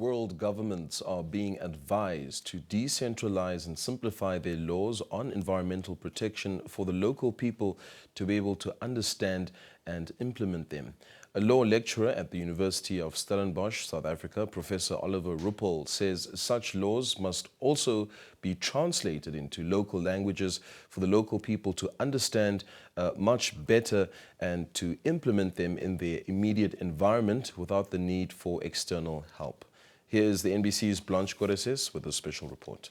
World governments are being advised to decentralize and simplify their laws on environmental protection for the local people to be able to understand and implement them. A law lecturer at the University of Stellenbosch, South Africa, Professor Oliver Ruppel, says such laws must also be translated into local languages for the local people to understand much better and to implement them in their immediate environment without the need for external help. Here is the NBC's Blanche Goreses with a special report.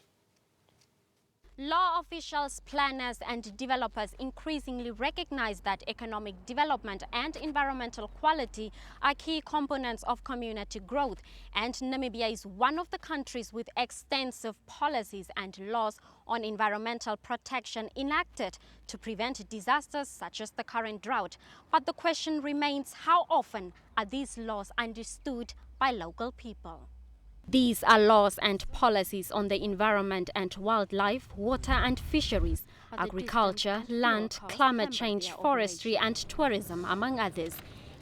Law officials, planners and developers increasingly recognize that economic development and environmental quality are key components of community growth, and Namibia is one of the countries with extensive policies and laws on environmental protection enacted to prevent disasters such as the current drought. But the question remains, how often are these laws understood by local people? These are laws and policies on the environment and wildlife, water and fisheries, agriculture, land, climate change, forestry and tourism, among others.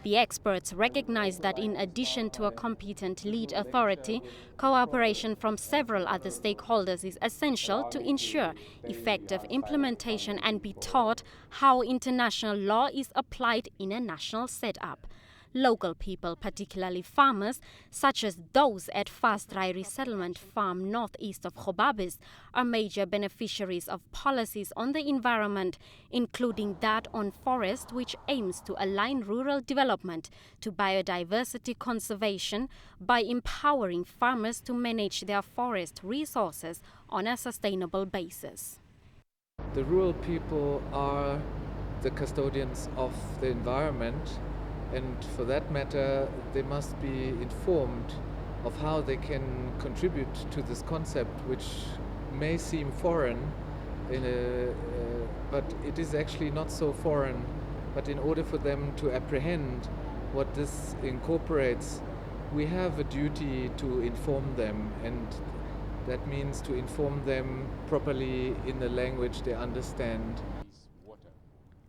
The experts recognize that in addition to a competent lead authority, cooperation from several other stakeholders is essential to ensure effective implementation and be taught how international law is applied in a national setup. Local people, particularly farmers, such as those at Fast Dry Resettlement Farm northeast of Gobabis, are major beneficiaries of policies on the environment, including that on forest, which aims to align rural development to biodiversity conservation by empowering farmers to manage their forest resources on a sustainable basis. The rural people are the custodians of the environment, and for that matter, they must be informed of how they can contribute to this concept, which may seem foreign, but it is actually not so foreign. But in order for them to apprehend what this incorporates, we have a duty to inform them, and that means to inform them properly in the language they understand.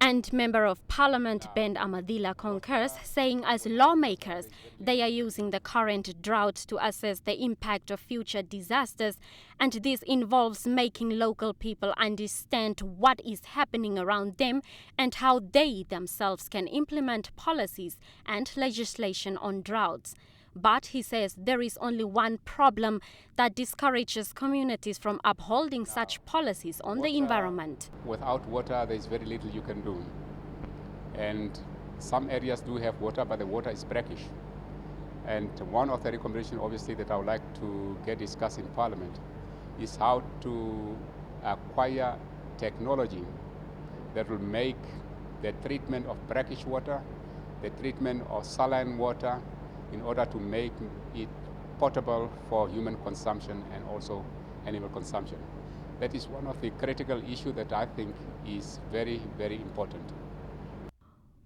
And Member of Parliament Ben Amadila concurs, saying as lawmakers, they are using the current drought to assess the impact of future disasters, and this involves making local people understand what is happening around them and how they themselves can implement policies and legislation on droughts. But he says there is only one problem that discourages communities from upholding such policies on the environment. Without water, there is very little you can do. And some areas do have water, but the water is brackish. And one of the recommendations, obviously, that I would like to get discussed in Parliament is how to acquire technology that will make the treatment of brackish water, the treatment of saline water, in order to make it potable for human consumption and also animal consumption. That is one of the critical issues that I think is very, very important.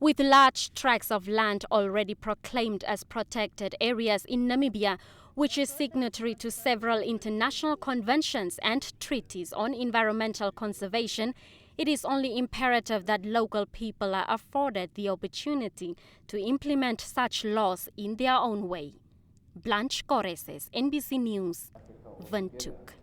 With large tracts of land already proclaimed as protected areas in Namibia, which is signatory to several international conventions and treaties on environmental conservation, it is only imperative that local people are afforded the opportunity to implement such laws in their own way. Blanche Goreses, NBC News, Windhoek.